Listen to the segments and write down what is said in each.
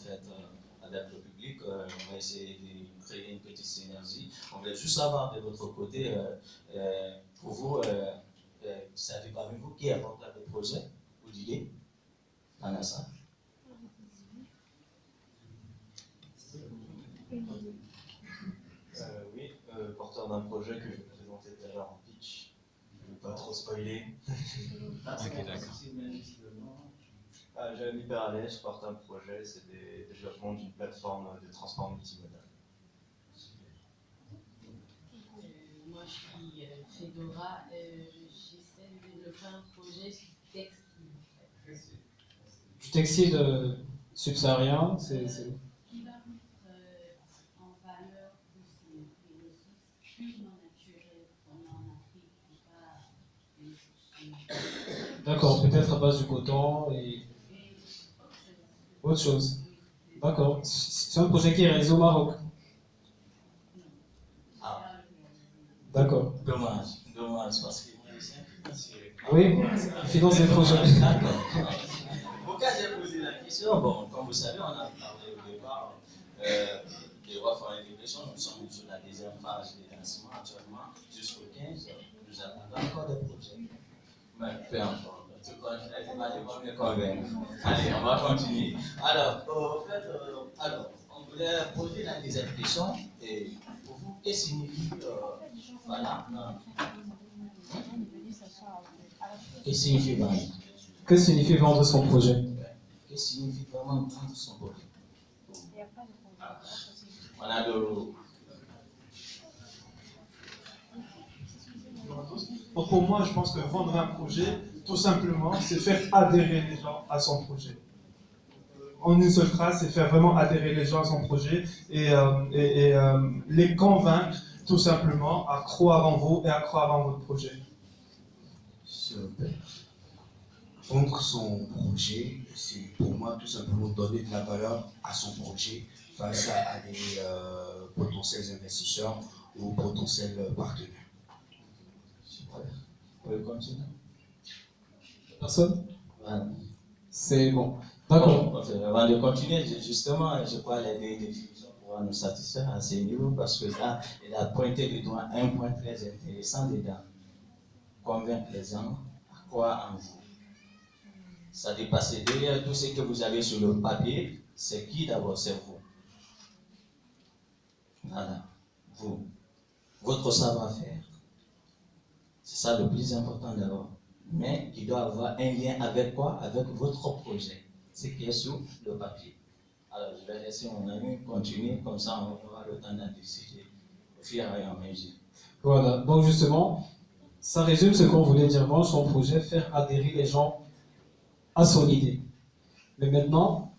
fait, avec le public. On va essayer de créer une petite synergie. On va juste savoir de votre côté, pour vous, savez parmi vous qui apporte des projets ou d'idées dans la salle? Oui, porteur d'un projet que je vais présenter tout à l'heure en pitch. Je ne vais pas trop spoiler. Ok, d'accord. Jérémy Peralès, je porte un projet, c'est le développement d'une plateforme de transport multimodal. Moi, je suis Fedora. J'essaie de développer un projet sur textile. Du textile subsaharien, c'est... Qui va mettre en valeur tous les ressources purement naturelles qu'on a en Afrique et pas les ressources. D'accord, peut-être à base du coton et autre chose. D'accord. C'est un projet qui est réalisé au Maroc. Ah, D'accord. dommage, parce que moi, c'est un financier. Oui, finance des projets. D'accord. Pourquoi j'ai posé la question? Bon, comme vous savez, on a parlé au départ de Rough Integration. Nous sommes sur la deuxième phase de lancement actuellement, jusqu'au 15. Nous attendons encore des projets. Mais peu importe. En tout cas, je n'ai pas de me convaincre. Allez, on va continuer. Alors, en fait, on voulait poser la deuxième question. Et pour vous, qu'est-ce que signifie voilà, non. Qu'est-ce que signifie vendre? Que signifie vendre son projet? Qu'est-ce que signifie vraiment vendre son projet? On a de... Pour moi, je pense que vendre un projet, tout simplement, c'est faire adhérer les gens à son projet. En une seule phrase, c'est faire vraiment adhérer les gens à son projet et les convaincre, tout simplement, à croire en vous et à croire en votre projet. Super. Vendre son projet, c'est pour moi tout simplement donner de la valeur à son projet face à des potentiels investisseurs ou potentiels partenaires. Super. Vous pouvez continuer? Personne? Voilà. C'est bon. D'accord. Bon, avant de continuer, justement, je crois que les deux définitions pourront nous satisfaire à ce niveau parce que là, il a pointé du doigt un point très intéressant dedans. Convaincre les gens à croire en vous. Ça dépasse derrière tout ce que vous avez sur le papier, c'est qui d'abord? C'est vous. Voilà. Vous. Votre savoir-faire. C'est ça le plus important d'abord. Mais qui doit avoir un lien avec quoi? Avec votre projet. Ce qui est sur le papier. Alors, je vais laisser mon ami continuer, comme ça on aura le temps d'en discuter au fur et à mesure. Voilà. Donc justement, ça résume ce qu'on voulait dire. Vendre son projet, faire adhérer les gens à son idée. Mais maintenant,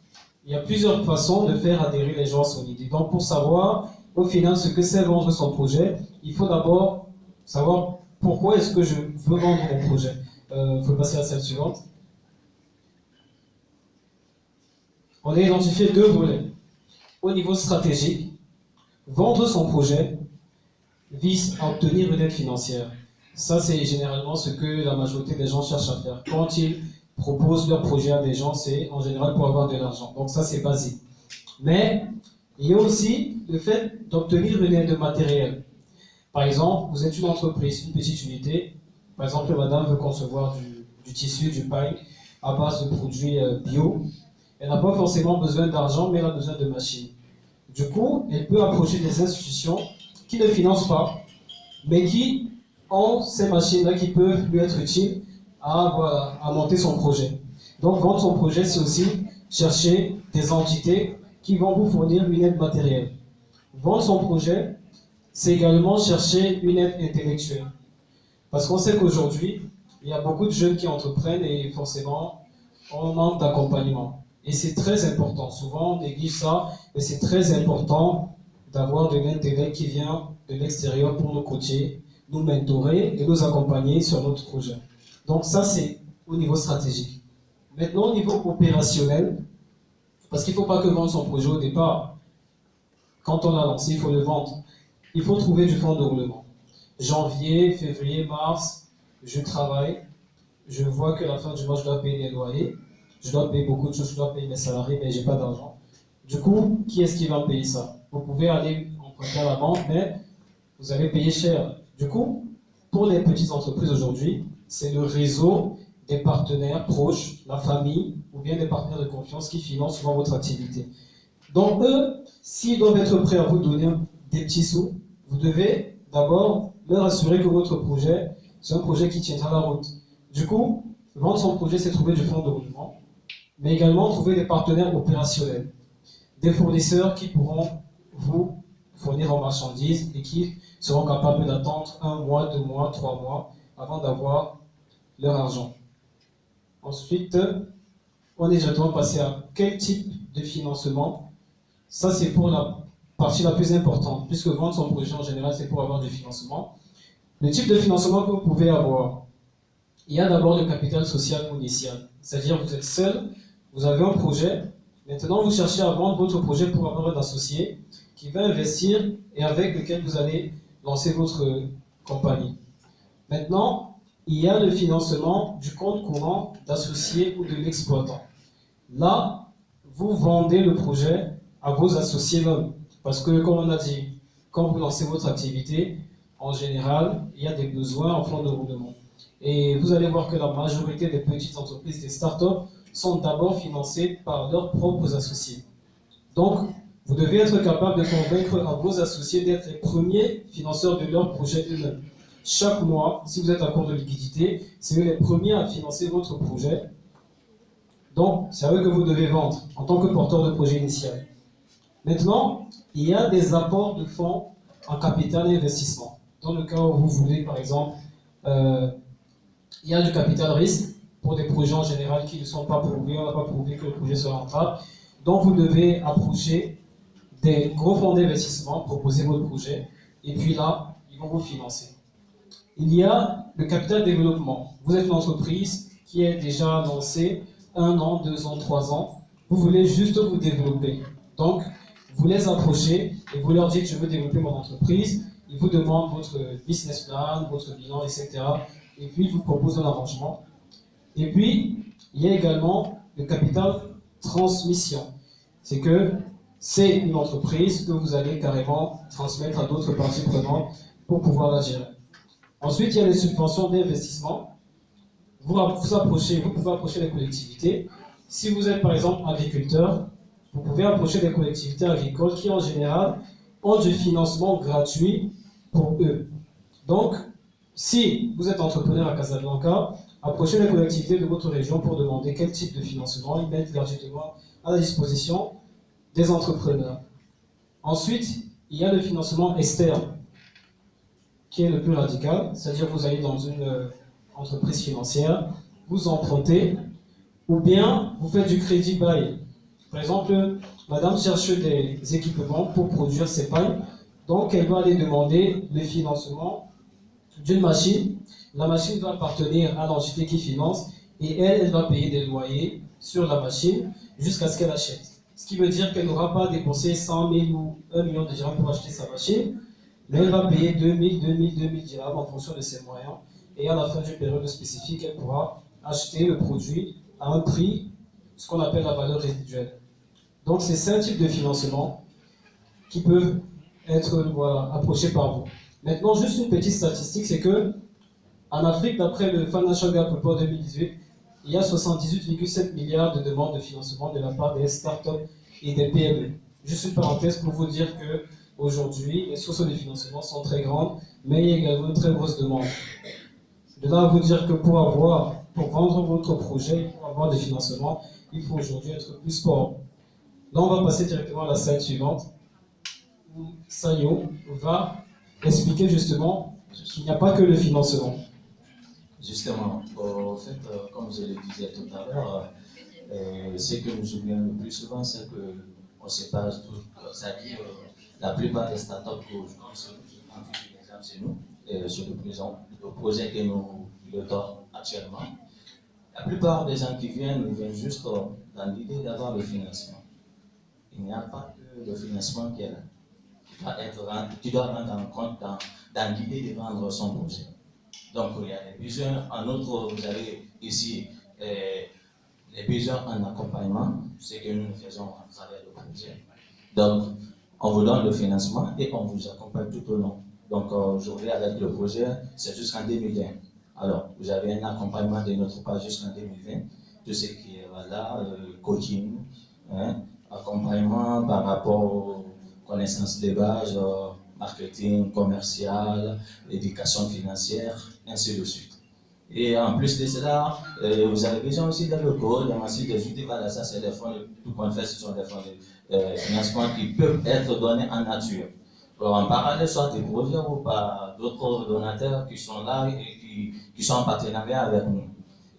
il y a plusieurs façons de faire adhérer les gens à son idée. Donc pour savoir au final ce que c'est vendre son projet, il faut d'abord savoir pourquoi est-ce que je veux vendre mon projet. Il faut passer à celle suivante. On a identifié deux volets. Au niveau stratégique, vendre son projet vise à obtenir une aide financière. Ça, c'est généralement ce que la majorité des gens cherchent à faire. Quand ils proposent leur projet à des gens, c'est en général pour avoir de l'argent. Donc ça, c'est basique. Mais il y a aussi le fait d'obtenir une aide matérielle. Par exemple, vous êtes une entreprise, une petite unité. Par exemple, madame veut concevoir du tissu, du paille, à base de produits bio. Elle n'a pas forcément besoin d'argent, mais elle a besoin de machines. Du coup, elle peut approcher des institutions qui ne financent pas, mais qui ont ces machines-là qui peuvent lui être utiles à monter son projet. Donc, vendre son projet, c'est aussi chercher des entités qui vont vous fournir une aide matérielle. Vendre son projet, c'est également chercher une aide intellectuelle. Parce qu'on sait qu'aujourd'hui, il y a beaucoup de jeunes qui entreprennent et forcément, on manque d'accompagnement. Et c'est très important. Souvent, on néglige ça, mais c'est très important d'avoir de l'intellect qui vient de l'extérieur pour nous coacher, nous mentorer et nous accompagner sur notre projet. Donc ça, c'est au niveau stratégique. Maintenant, au niveau opérationnel, parce qu'il ne faut pas que vendre son projet au départ. Quand on a lancé, il faut le vendre. Il faut trouver du fonds de roulement. Janvier, février, mars, je travaille. Je vois que à la fin du mois, je dois payer des loyers. Je dois payer beaucoup de choses. Je dois payer mes salariés, mais je n'ai pas d'argent. Du coup, qui est-ce qui va payer ça? Vous pouvez aller emprunter à la banque, mais vous allez payer cher. Du coup, pour les petites entreprises aujourd'hui, c'est le réseau des partenaires proches, la famille ou bien des partenaires de confiance qui financent souvent votre activité. Donc eux, s'ils doivent être prêts à vous donner des petits sous, vous devez d'abord leur assurer que votre projet, c'est un projet qui tiendra la route. Du coup, vendre son projet, c'est trouver du fonds de roulement, mais également trouver des partenaires opérationnels, des fournisseurs qui pourront vous fournir en marchandises et qui seront capables d'attendre 1 mois, 2 mois, 3 mois avant d'avoir leur argent. Ensuite, on est directement passé à quel type de financement. Ça, c'est pour la partie la plus importante, puisque vendre son projet en général, c'est pour avoir du financement. Le type de financement que vous pouvez avoir, il y a d'abord le capital social ou initial. C'est-à-dire vous êtes seul, vous avez un projet, maintenant vous cherchez à vendre votre projet pour avoir un associé qui va investir et avec lequel vous allez lancer votre compagnie. Maintenant, il y a le financement du compte courant d'associé ou de l'exploitant. Là, vous vendez le projet à vos associés même. Parce que, comme on a dit, quand vous lancez votre activité, en général, il y a des besoins en fonds de roulement. Et vous allez voir que la majorité des petites entreprises, des startups, sont d'abord financées par leurs propres associés. Donc, vous devez être capable de convaincre à vos associés d'être les premiers financeurs de leur projet eux-mêmes. Chaque mois, si vous êtes à court de liquidité, c'est eux les premiers à financer votre projet. Donc, c'est à eux que vous devez vendre en tant que porteur de projet initial. Maintenant, il y a des apports de fonds en capital et investissement. Dans le cas où vous voulez, par exemple, il y a du capital risque pour des projets en général qui ne sont pas prouvés, on n'a pas prouvé que le projet soit rentable. Donc, vous devez approcher des gros fonds d'investissement, proposer votre projet, et puis là, ils vont vous financer. Il y a le capital développement. Vous êtes une entreprise qui est déjà lancée 1 an, 2 ans, 3 ans. Vous voulez juste vous développer. Donc, vous les approchez et vous leur dites « je veux développer mon entreprise ». Ils vous demandent votre business plan, votre bilan, etc. Et puis, ils vous proposent un arrangement. Et puis, il y a également le capital transmission. C'est que c'est une entreprise que vous allez carrément transmettre à d'autres parties prenantes pour pouvoir la gérer. Ensuite, il y a les subventions d'investissement. Vous pouvez approcher les collectivités. Si vous êtes par exemple agriculteur, vous pouvez approcher des collectivités agricoles qui en général ont du financement gratuit pour eux. Donc, si vous êtes entrepreneur à Casablanca, approchez les collectivités de votre région pour demander quel type de financement ils mettent gratuitement à la disposition des entrepreneurs. Ensuite, il y a le financement externe, qui est le plus radical, c'est-à-dire vous allez dans une entreprise financière, vous empruntez, ou bien vous faites du crédit bail. Par exemple, madame cherche des équipements pour produire ses pailles, donc elle va aller demander le financement d'une machine. La machine va appartenir à l'entité qui finance, et elle va payer des loyers sur la machine jusqu'à ce qu'elle achète. Ce qui veut dire qu'elle n'aura pas dépensé 100 000 ou 1 million de dirhams pour acheter sa machine, mais elle va payer 2000 dirhams en fonction de ses moyens. Et à la fin d'une période spécifique, elle pourra acheter le produit à un prix, ce qu'on appelle la valeur résiduelle. Donc, c'est 5 types de financement qui peuvent être approchés par vous. Maintenant, juste une petite statistique, c'est que en Afrique, d'après le Financial Gap Report 2018, il y a 78,7 milliards de demandes de financement de la part des startups et des PME. Juste une parenthèse pour vous dire que aujourd'hui, les sources de financement sont très grandes, mais il y a également une très grosse demande. De là à vous dire que pour vendre votre projet, pour avoir des financements, il faut aujourd'hui être plus fort. Là, on va passer directement à la slide suivante, où Sayo va expliquer justement qu'il n'y a pas que le financement. Justement, en fait, comme je le disais tout à l'heure, ce que nous oublions le plus souvent, c'est qu'on se base tout, c'est-à-dire la plupart des startups que je pense chez nous, sur le projet que nous pilotons actuellement, la plupart des gens qui viennent juste dans l'idée d'avoir le financement. Il n'y a pas que le financement qui doit rendre en compte dans l'idée de vendre son projet. Donc, il y a des besoins. En outre, vous avez ici les besoins en accompagnement, ce que nous faisons à travers le projet. Donc, on vous donne le financement et on vous accompagne tout au long. Donc, aujourd'hui, avec le projet, c'est jusqu'en 2020. Alors, vous avez un accompagnement de notre part jusqu'en 2020. Tout ce qui est là, coaching, accompagnement par rapport aux connaissances de base, marketing, commercial, éducation financière, ainsi de suite. Et en plus de cela, vous avez besoin aussi dans le code, dans aussi des outils, voilà, ça c'est des fonds, tout qu'on fait, ce sont des fonds de financement qui peuvent être donnés en nature. En parallèle, soit des projets ou par d'autres donateurs qui sont là et qui sont en partenariat avec nous.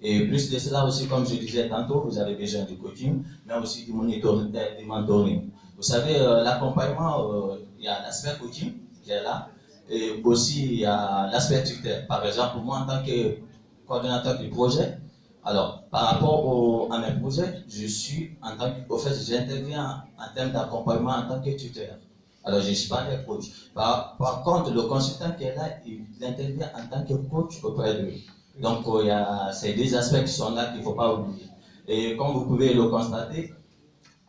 Et plus de cela aussi, comme je disais tantôt, vous avez besoin du coaching, mais aussi du monitoring, du mentoring. Vous savez, l'accompagnement, il y a l'aspect coaching qui est là, et aussi il y a l'aspect tuteur. Par exemple, moi en tant que coordonnateur du projet, alors par rapport à mes projets, je suis en tant que, au fait, j'interviens en termes d'accompagnement en tant que tuteur. Alors je ne suis pas le coach. Par contre, le consultant qui est là, il intervient en tant que coach auprès de lui. Donc il y a ces deux aspects qui sont là qu'il ne faut pas oublier. Et comme vous pouvez le constater,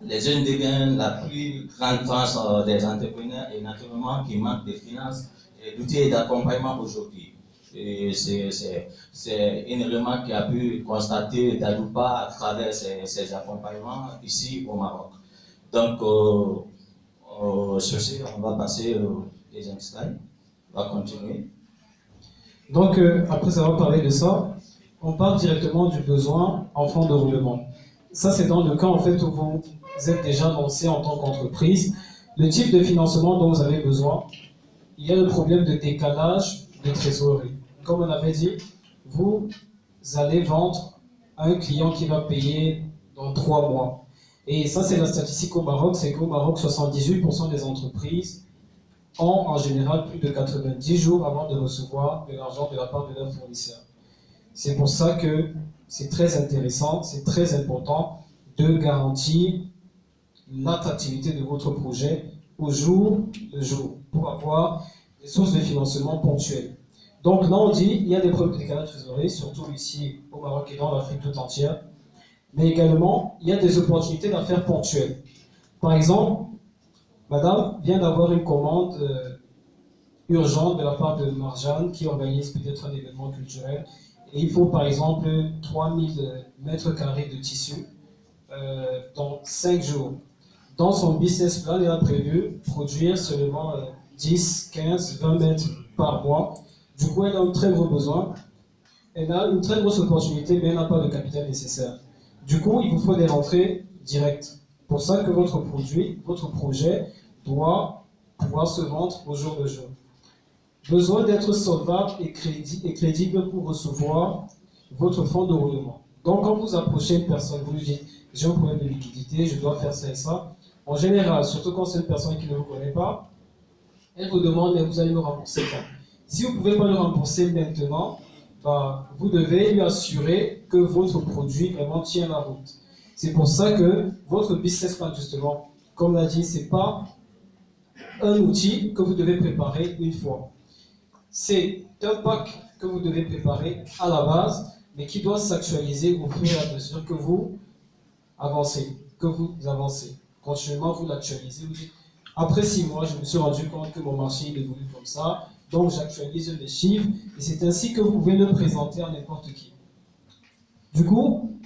les jeunes deviennent la plus grande tranche des entrepreneurs et naturellement qui manquent de finances et d'outils d'accompagnement aujourd'hui. C'est une remarque qui a pu constater Daloupa à travers ces accompagnements ici au Maroc. Donc, sur ce, on va passer au deuxième slide. On va continuer. Donc, après avoir parlé de ça, on parle directement du besoin en fonds de roulement. Ça, c'est dans le cas en fait où vous êtes déjà lancé en tant qu'entreprise. Le type de financement dont vous avez besoin, il y a le problème de décalage de trésorerie. Comme on avait dit, vous allez vendre à un client qui va payer dans 3 mois. Et ça, c'est la statistique au Maroc, c'est qu'au Maroc, 78% des entreprises ont en général plus de 90 jours avant de recevoir de l'argent de la part de leur fournisseur. C'est pour ça que c'est très intéressant, c'est très important de garantir l'attractivité de votre projet au jour le jour pour avoir des sources de financement ponctuelles. Donc là, on dit qu'il y a des problèmes de décalage de trésorerie, surtout ici au Maroc et dans l'Afrique tout entière. Mais également, il y a des opportunités d'affaires ponctuelles. Par exemple, madame vient d'avoir une commande urgente de la part de Marjane qui organise peut-être un événement culturel. Et il faut par exemple 3000 mètres carrés de tissu dans 5 jours. Dans son business plan, elle a prévu produire seulement 10, 15, 20 mètres par mois. Du coup, elle a un très gros besoin. Elle a une très grosse opportunité, mais elle n'a pas le capital nécessaire. Du coup, il vous faut des rentrées directes. Pour ça que votre produit, votre projet doit pouvoir se vendre au jour le jour. Besoin d'être solvable et crédible pour recevoir votre fonds de roulement. Donc, quand vous approchez une personne, vous lui dites « j'ai un problème de liquidité, je dois faire ça et ça », en général, surtout quand c'est une personne qui ne vous connaît pas, elle vous demande « mais vous allez me rembourser quand ?» Si vous ne pouvez pas le rembourser maintenant, vous devez lui assurer que votre produit vraiment tient la route. C'est pour ça que votre business plan, justement, comme l'a dit, ce n'est pas un outil que vous devez préparer une fois. C'est un pack que vous devez préparer à la base, mais qui doit s'actualiser au fur et à mesure que vous avancez. Continuellement, vous l'actualisez. Vous dites, après 6 mois, je me suis rendu compte que mon marché évolue comme ça, donc j'actualise les chiffres, et c'est ainsi que vous pouvez le présenter à n'importe qui. Du coup,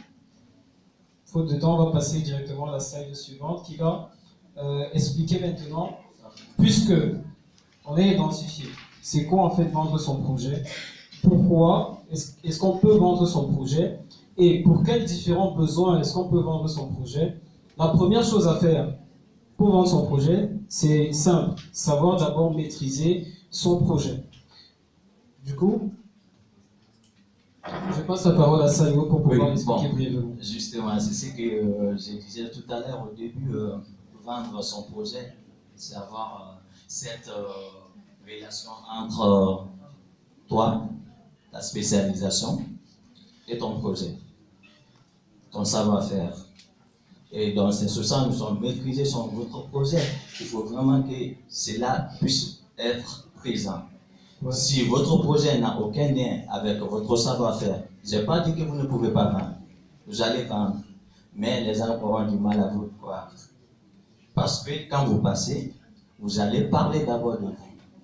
faute de temps, on va passer directement à la slide suivante qui va expliquer maintenant, puisque on est identifié, c'est quoi en fait vendre son projet, pourquoi est-ce qu'on peut vendre son projet, et pour quels différents besoins est-ce qu'on peut vendre son projet. La première chose à faire pour vendre son projet, c'est simple, savoir d'abord maîtriser son projet. Du coup, je passe la parole à Salio pour pouvoir expliquer brièvement. Justement, c'est ce que je disais tout à l'heure au début, vendre son projet, c'est avoir cette relation entre toi, ta spécialisation et ton projet, ton savoir-faire. Et dans ce sens, nous sommes maîtriser votre projet. Il faut vraiment que cela puisse être présent. Ouais. Si votre projet n'a aucun lien avec votre savoir-faire, je n'ai pas dit que vous ne pouvez pas vendre. Vous allez vendre. mais les gens auront du mal à vous croire. Parce que quand vous passez, vous allez parler d'abord de vous.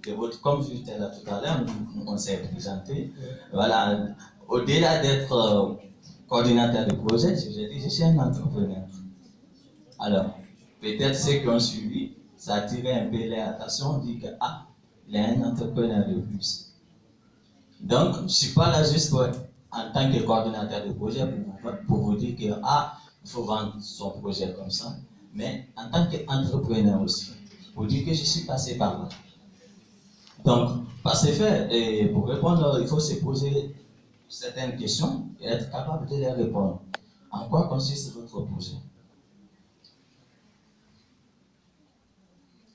De votre, comme je disais là tout à l'heure, on s'est présenté. Voilà, au-delà d'être coordinateur de projet, je vous ai dit, je suis un entrepreneur. Alors, peut-être ceux qui ont suivi, ça a attiré un peu l'attention, on dit que, ah, il est un entrepreneur de plus. Donc, je ne suis pas là juste en tant que coordinateur de projet pour vous dire que, ah, il faut vendre son projet comme ça, mais en tant qu'entrepreneur aussi, pour dire que je suis passé par là. Donc, par ces faits, et pour répondre, il faut se poser certaines questions et être capable de les répondre. En quoi consiste votre projet?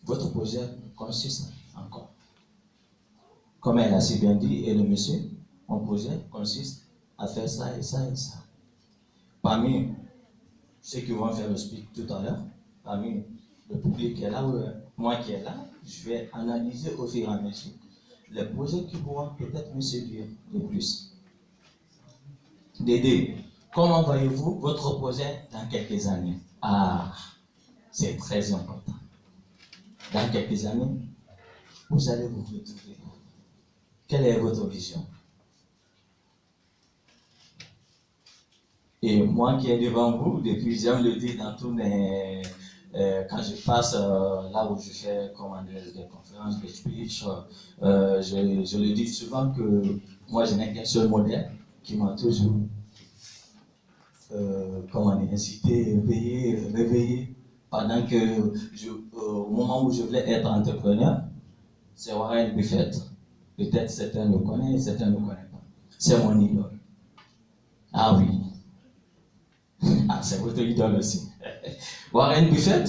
Votre projet consiste en quoi? Comme elle a si bien dit, et le monsieur, mon projet consiste à faire ça et ça et ça. Parmi ceux qui vont faire le speak tout à l'heure, parmi le public qui est là, ou moi qui est là, je vais analyser au fur et à mesure les projets qui pourront peut-être me séduire le plus. Dédé, comment voyez-vous votre projet dans quelques années? Ah, c'est très important. Dans quelques années, vous allez vous retrouver. Quelle est votre vision? Et moi qui est devant vous, depuis, j'aime le dire dans tous mes... quand je passe là où je fais des conférences, des speeches, je le dis souvent que moi je n'ai qu'un seul modèle qui m'a toujours incité, réveillé pendant que au moment où je voulais être entrepreneur, c'est Warren Buffett. Peut-être certains le connaissent, certains ne le connaissent pas. C'est mon idole. Ah oui. Ah, c'est votre idole aussi. Warren Buffett,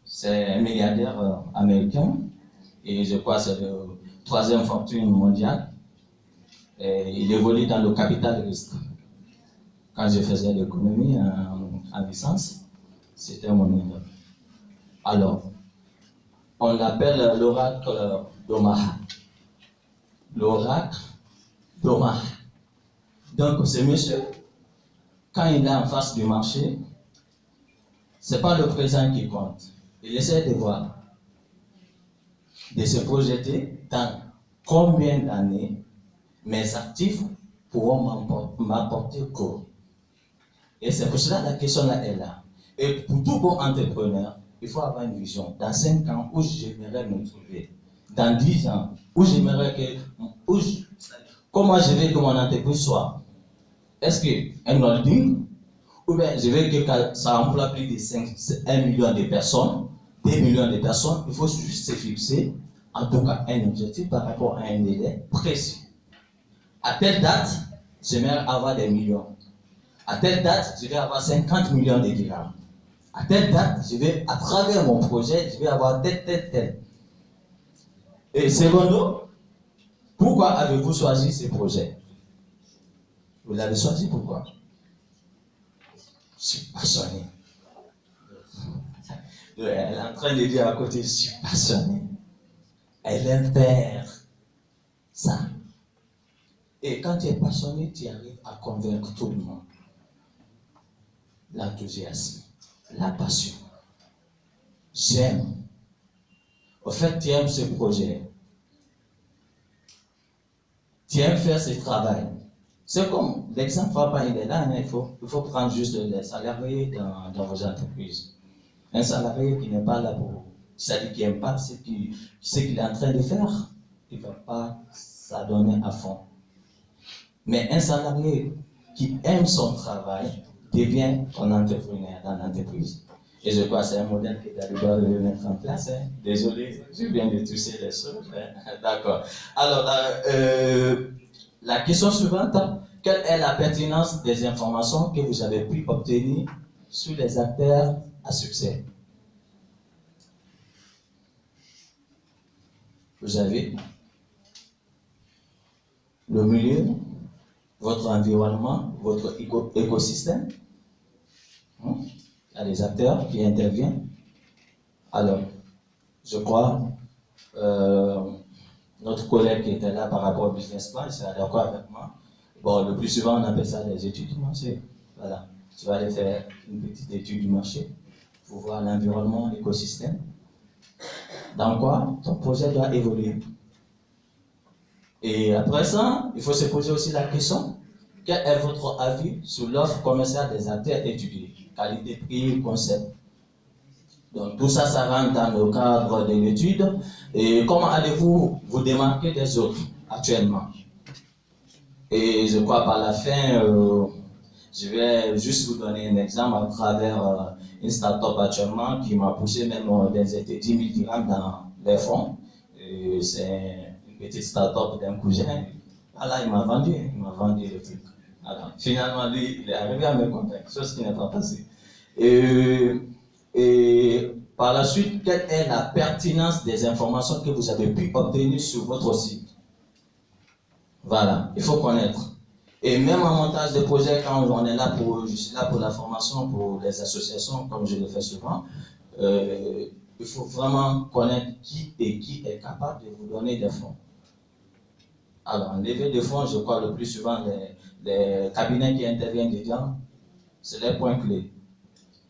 c'est un milliardaire américain et je crois que c'est la troisième fortune mondiale. Et il évolue dans le capital risque. Quand je faisais l'économie en licence, c'était mon idole. Alors, on l'appelle l'oracle d'Omaha. L'oracle d'Omaha. Donc, ce monsieur, quand il est en face du marché, ce n'est pas le présent qui compte. Il essaie de voir, de se projeter dans combien d'années mes actifs pourront m'apporter quoi. Et c'est pour cela que la question là est là. Et pour tout bon entrepreneur, il faut avoir une vision. Dans 5 ans, où j'aimerais me trouver. Dans 10 ans, où j'aimerais que... comment je veux que mon entreprise soit. Est-ce qu'un holding, ou bien je veux que ça emploie plus de 1 million de personnes, 2 millions de personnes, il faut juste se fixer, en tout cas, un objectif par rapport à un délai précis. À telle date, j'aimerais avoir des millions. À telle date, je vais avoir 50 millions de dirhams. À telle date, je vais, à travers mon projet, je vais avoir tel. Et secondo, pourquoi avez-vous choisi ce projet? Vous l'avez choisi pourquoi? Je suis passionné. Elle est en train de dire à côté, je suis passionné. Elle aime faire ça. Et quand tu es passionné, tu arrives à convaincre tout le monde. L'enthousiasme, la passion. J'aime. Au fait, tu aimes ce projet. Tu aimes faire ce travail. C'est comme l'exemple, papa, il est là, hein, il faut prendre juste les salariés dans vos entreprises. Un salarié qui n'est pas là pour, c'est-à-dire qui n'aime pas ce qu'il est en train de faire, il ne va pas s'adonner à fond. Mais un salarié qui aime son travail devient un entrepreneur dans l'entreprise. Et je crois que c'est un modèle que tu dois mettre en place. Hein. Désolé, je viens de toucher les choses. Hein. D'accord. Alors, la question suivante, quelle est la pertinence des informations que vous avez pu obtenir sur les acteurs à succès? Vous avez le milieu, votre environnement, votre écosystème. Il y a des acteurs qui interviennent. Alors, je crois, notre collègue qui était là par rapport au business plan, il sera d'accord avec moi. Bon, le plus souvent, on appelle ça des études financières. Voilà. tu vas aller faire une petite étude du marché pour voir l'environnement, l'écosystème. Dans quoi ton projet doit évoluer. Et après ça, il faut se poser aussi la question, quel est votre avis sur l'offre commerciale des acteurs étudiés? Qualité, prix, concept. Donc tout ça, ça rentre dans le cadre de l'étude. Et comment allez-vous vous démarquer des autres actuellement? Et je crois par la fin, je vais juste vous donner un exemple à travers une start-up actuellement qui m'a poussé même d'injecter 10 000 dirhams dans les fonds. C'est une petite start-up d'un cousin. Voilà, il m'a vendu le truc. Alors, finalement, lui, il est arrivé à me convaincre, chose qui n'est pas passée. Et par la suite, quelle est la pertinence des informations que vous avez pu obtenir sur votre site? Voilà, il faut connaître. Et même en montage de projet, quand on est là je suis là pour la formation, pour les associations, comme je le fais souvent, il faut vraiment connaître qui est capable de vous donner des fonds. Alors, en levée de fonds, je crois le plus souvent, les cabinets qui interviennent dedans, c'est les points clés.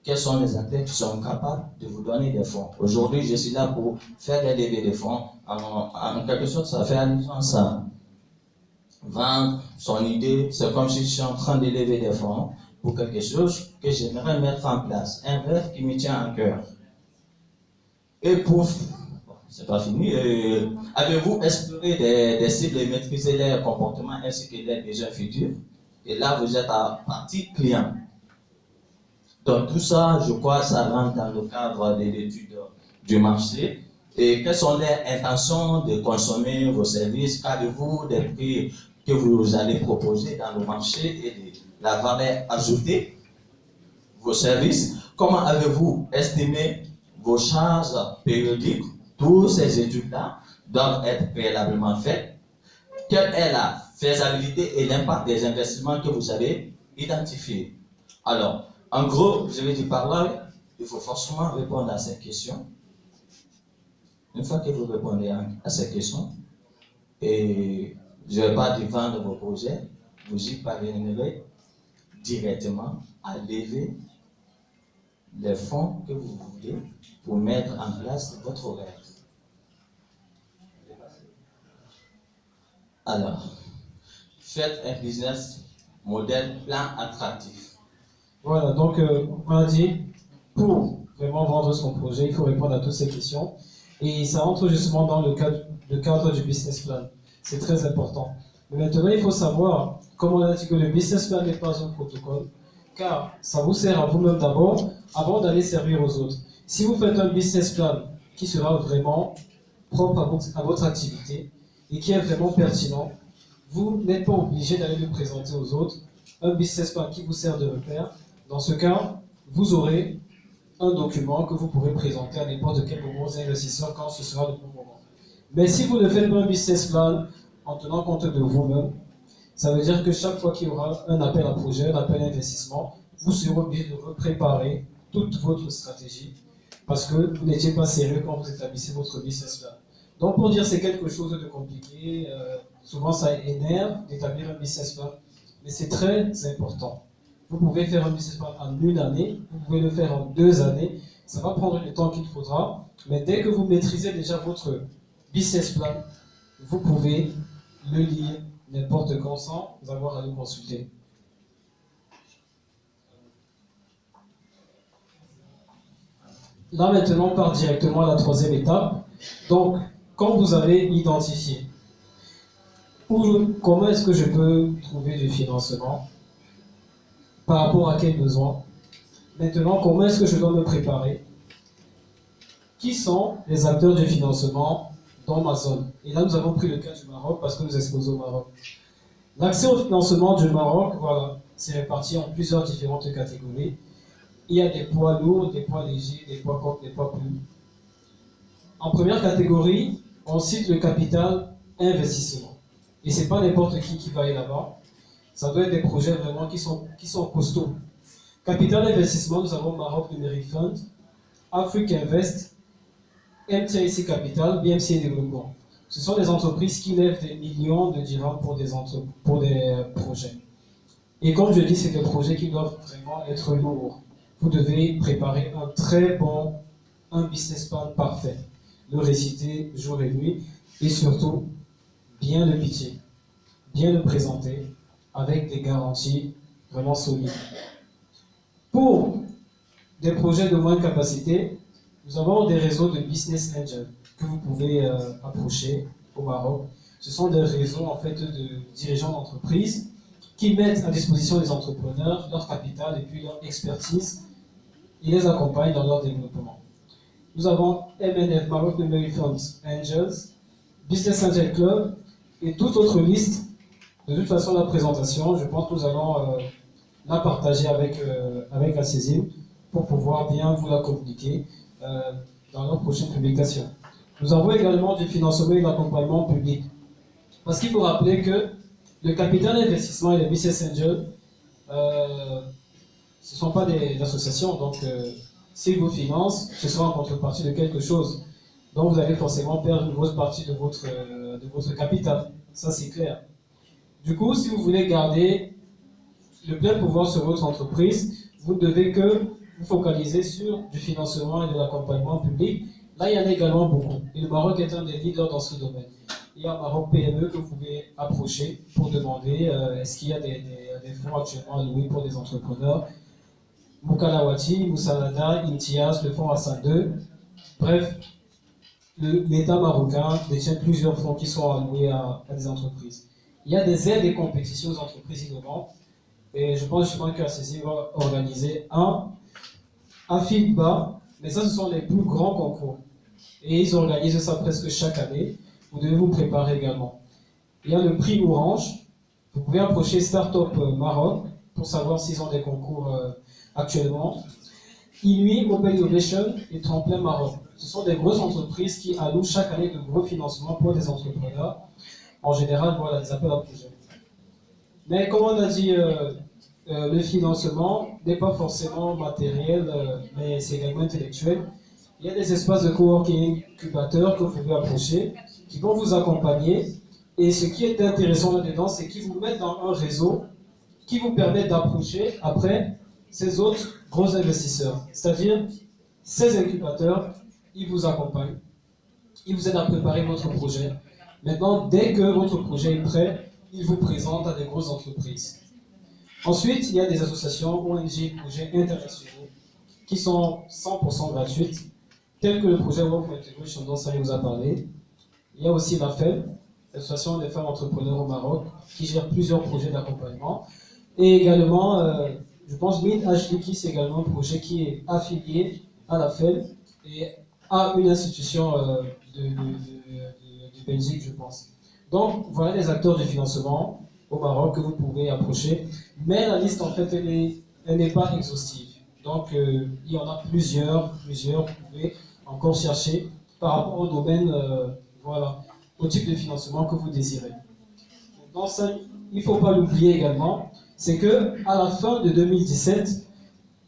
Quels sont les acteurs qui sont capables de vous donner des fonds? Aujourd'hui, je suis là pour faire des levées de fonds. En quelque sorte, ça fait allusion à ça. Vendre son idée, c'est comme si je suis en train de lever des fonds pour quelque chose que j'aimerais mettre en place. Un rêve qui me tient à cœur. Et pouf, c'est pas fini. Avez-vous exploré des cibles et maîtrisé leurs comportements ainsi que leurs besoins futurs? Et là, vous êtes à partie client. Donc tout ça, je crois, ça rentre dans le cadre de l'étude du marché. Et quelles sont les intentions de consommer vos services? Qu'avez-vous des prix que vous allez proposer dans le marché et de la valeur ajoutée? Vos services, comment avez-vous estimé vos charges périodiques? Toutes ces études-là doivent être préalablement faites. Quelle est la faisabilité et l'impact des investissements que vous avez identifiés? Alors, en gros, je vais dire par là, il faut forcément répondre à ces questions. Une fois que vous répondez à ces questions, et je ne vais pas vendre vos projets, vous y parviendrez directement à lever les fonds que vous voulez pour mettre en place votre rêve. Alors, faites un business modèle plan attractif. Voilà, donc on a dit, pour vraiment vendre son projet, il faut répondre à toutes ces questions. Et ça rentre justement dans le cadre du business plan. C'est très important. Mais maintenant, il faut savoir, comme on a dit que le business plan n'est pas un protocole, car ça vous sert à vous-même d'abord, avant d'aller servir aux autres. Si vous faites un business plan qui sera vraiment propre à votre activité et qui est vraiment pertinent, vous n'êtes pas obligé d'aller le présenter aux autres. Un business plan qui vous sert de repère. Dans ce cas, vous aurez un document que vous pourrez présenter à n'importe quel moment aux investisseurs quand ce sera le bon moment. Mais si vous ne faites pas un business plan en tenant compte de vous-même, ça veut dire que chaque fois qu'il y aura un appel à projet, un appel à investissement, vous serez obligé de repréparer toute votre stratégie parce que vous n'étiez pas sérieux quand vous établissez votre business plan. Donc pour dire c'est quelque chose de compliqué, souvent ça énerve d'établir un business plan, mais c'est très important. Vous pouvez faire un business plan en une année, vous pouvez le faire en 2 années, ça va prendre le temps qu'il faudra, mais dès que vous maîtrisez déjà votre business plan, vous pouvez le lire n'importe quand sans avoir à le consulter. Là maintenant, on part directement à la 3e étape. Donc, quand vous avez identifié comment est-ce que je peux trouver du financement, par rapport à quels besoins, maintenant, comment est-ce que je dois me préparer, qui sont les acteurs du financement dans ma zone. Et là, nous avons pris le cas du Maroc parce que nous exposons au Maroc. L'accès au financement du Maroc, voilà, c'est réparti en plusieurs différentes catégories. Il y a des poids lourds, des poids légers, des poids courts, des poids plumes. En première catégorie, on cite le capital investissement. Et ce n'est pas n'importe qui va aller là-bas. Ça doit être des projets vraiment qui sont costauds. Capital investissement, nous avons Maroc Numeric Fund, Afrique Invest, MTIC Capital, BMC Développement. Ce sont des entreprises qui lèvent des millions de dirhams pour des projets. Et comme je dis, c'est des projets qui doivent vraiment être lourds. Vous devez préparer un business plan parfait, le réciter jour et nuit, et surtout, bien le pitcher, bien le présenter, avec des garanties vraiment solides. Pour des projets de moindre capacité, nous avons des réseaux de business angels que vous pouvez approcher au Maroc. Ce sont des réseaux en fait de dirigeants d'entreprise qui mettent à disposition des entrepreneurs leur capital et puis leur expertise. Ils les accompagnent dans leur développement. Nous avons MNF, Maroc Memory Funds Angels, Business Angel Club et toute autre liste. De toute façon, la présentation, je pense que nous allons la partager avec la CESIM pour pouvoir bien vous la communiquer dans nos prochaines publications. Nous avons également du financement et de l'accompagnement public. Parce qu'il faut rappeler que le capital d'investissement et les business angels, ce ne sont pas des associations, donc s'ils vous financent, ce sera en contrepartie de quelque chose. Donc vous allez forcément perdre une grosse partie de votre capital. Ça, c'est clair. Du coup, si vous voulez garder le plein pouvoir sur votre entreprise, vous ne devez que vous focaliser sur du financement et de l'accompagnement public. Là, il y en a également beaucoup. Et le Maroc est un des leaders dans ce domaine. Il y a Maroc PME que vous pouvez approcher pour demander est-ce qu'il y a des fonds actuellement alloués pour des entrepreneurs. Moukalawati, Moussalada, Imtiaz, le fonds Hassan II. Bref, l'État marocain détient plusieurs fonds qui sont alloués à des entreprises. Il y a des aides et compétitions aux entreprises innovantes. Et je pense justement que la CESI va organiser un à FIBA, mais ça, ce sont les plus grands concours. Et ils organisent ça presque chaque année. Vous devez vous préparer également. Il y a le prix Orange. Vous pouvez approcher Startup Maroc pour savoir s'ils ont des concours actuellement. INUI, Open Innovation et Tremplin Maroc. Ce sont des grosses entreprises qui allouent chaque année de gros financements pour des entrepreneurs. En général, voilà, des appels à projets. Mais comme on a dit, le financement n'est pas forcément matériel, mais c'est également intellectuel. Il y a des espaces de coworking incubateurs que vous pouvez approcher, qui vont vous accompagner. Et ce qui est intéressant là-dedans, c'est qu'ils vous mettent dans un réseau qui vous permet d'approcher après ces autres gros investisseurs. C'est-à-dire, ces incubateurs, ils vous accompagnent, ils vous aident à préparer votre projet. Maintenant, dès que votre projet est prêt, ils vous présentent à des grosses entreprises. Ensuite, il y a des associations, ONG, projets internationaux, qui sont 100% gratuites, tels que le projet Work for Integration dont Samy vous a parlé. Il y a aussi la FEM, l'Association des femmes entrepreneurs au Maroc, qui gère plusieurs projets d'accompagnement. Et également, je pense, Mid HDK, c'est également un projet qui est affilié à la FEM et à une institution de Belgique, je pense. Donc, voilà les acteurs du financement au Maroc que vous pouvez approcher. Mais la liste, en fait, elle n'est pas exhaustive. Donc, il y en a plusieurs. Vous pouvez encore chercher par rapport au domaine, voilà, au type de financement que vous désirez. Dans ça, il ne faut pas l'oublier également, c'est que à la fin de 2017,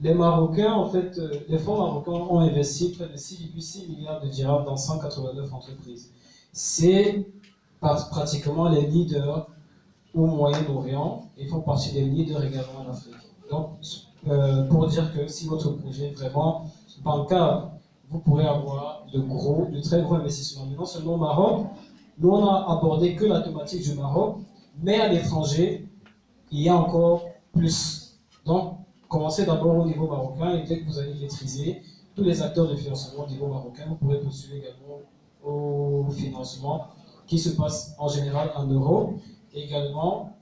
les Marocains, en fait, les fonds marocains ont investi près de 6,6 milliards de dirhams dans 189 entreprises. C'est pratiquement les leaders au Moyen-Orient et font partie des leaders également en Afrique. Donc, pour dire que si votre projet est vraiment bancable, vous pourrez avoir de très gros investissements. Mais non seulement au Maroc, nous on a abordé que la thématique du Maroc, mais à l'étranger, il y a encore plus. Donc, commencez d'abord au niveau marocain et dès que vous allez maîtriser tous les acteurs de financement au niveau marocain, vous pourrez postuler également au financement qui se passe en général en Europe et également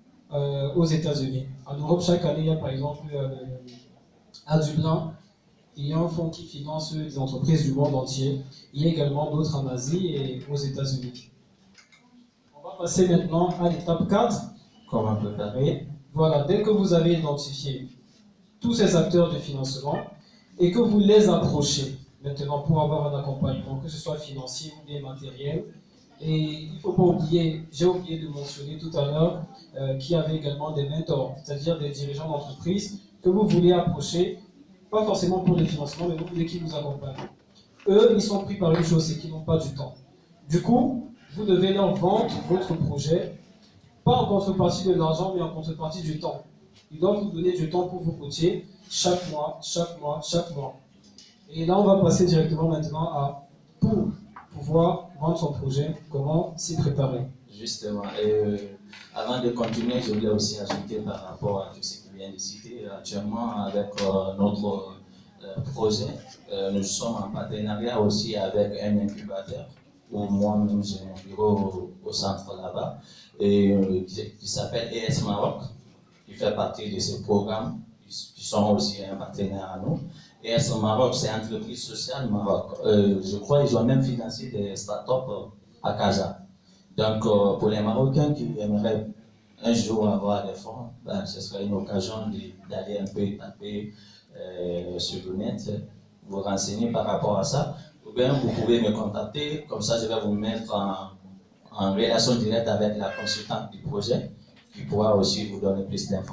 aux États-Unis. En Europe, chaque année, il y a par exemple à Dublin, il y a un fonds qui finance des entreprises du monde entier. Il y a également d'autres en Asie et aux États-Unis. On va passer maintenant à l'étape 4. Comment on peut faire? Et voilà, dès que vous avez identifié tous ces acteurs de financement et que vous les approchez maintenant pour avoir un accompagnement, que ce soit financier ou bien matériel. Et il ne faut pas oublier, j'ai oublié de mentionner tout à l'heure qu'il y avait également des mentors, c'est-à-dire des dirigeants d'entreprise que vous voulez approcher, pas forcément pour le financement, mais vous voulez qu'ils vous accompagnent. Eux, ils sont pris par une chose, c'est qu'ils n'ont pas du temps. Du coup, vous devez leur vendre votre projet, pas en contrepartie de l'argent, mais en contrepartie du temps. Ils doivent vous donner du temps pour vous coacher chaque mois. Et là, on va passer directement maintenant à, pour pouvoir vendre son projet, comment s'y préparer. Justement, avant de continuer, je voulais aussi ajouter par rapport à tout ce qui vient de citer. Actuellement, avec notre projet, nous sommes en partenariat aussi avec un incubateur, où moi-même j'ai mon bureau au centre là-bas, et qui s'appelle ES Maroc, qui fait partie de ce programme, qui sont aussi un partenaire à nous. ES Maroc, c'est Entreprise Sociale Maroc. Je crois qu'ils ont même financé des startups à Casa. Donc, pour les Marocains qui aimeraient un jour avoir des fonds, ben, ce serait une occasion d'aller un peu taper sur le net, vous renseigner par rapport à ça. Ou bien vous pouvez me contacter, comme ça je vais vous mettre en relation directe avec la consultante du projet qui pourra aussi vous donner plus d'informations.